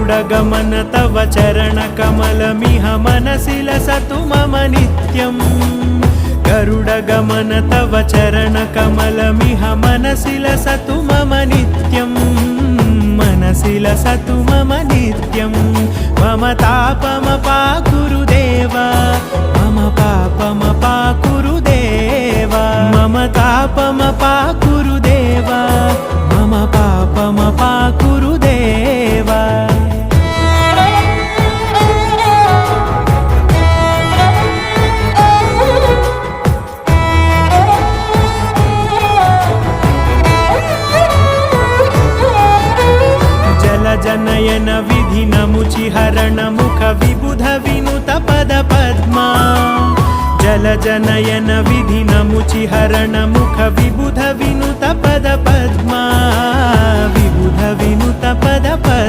गरुडगमन तव चरणकमलमिह मनसि लसतु मम नित्यम् गरुडगमन तव चरणकमलमिह मनसि लसतु मम नित्यम् मनसि लसतु मम नित्यं मम तापमपाकुरु देव मम पापमपाकुरु देव मम तापमपाकुरु देव मम पापमपाकुरु देव जनयन विधि नमुचिहरण मुख विबुध विनुत पद पद्मा जल जनयन विधि नमुचिहरण मुख विबुध विनुत पद पद्मा विबुध विनुत पद पद्मा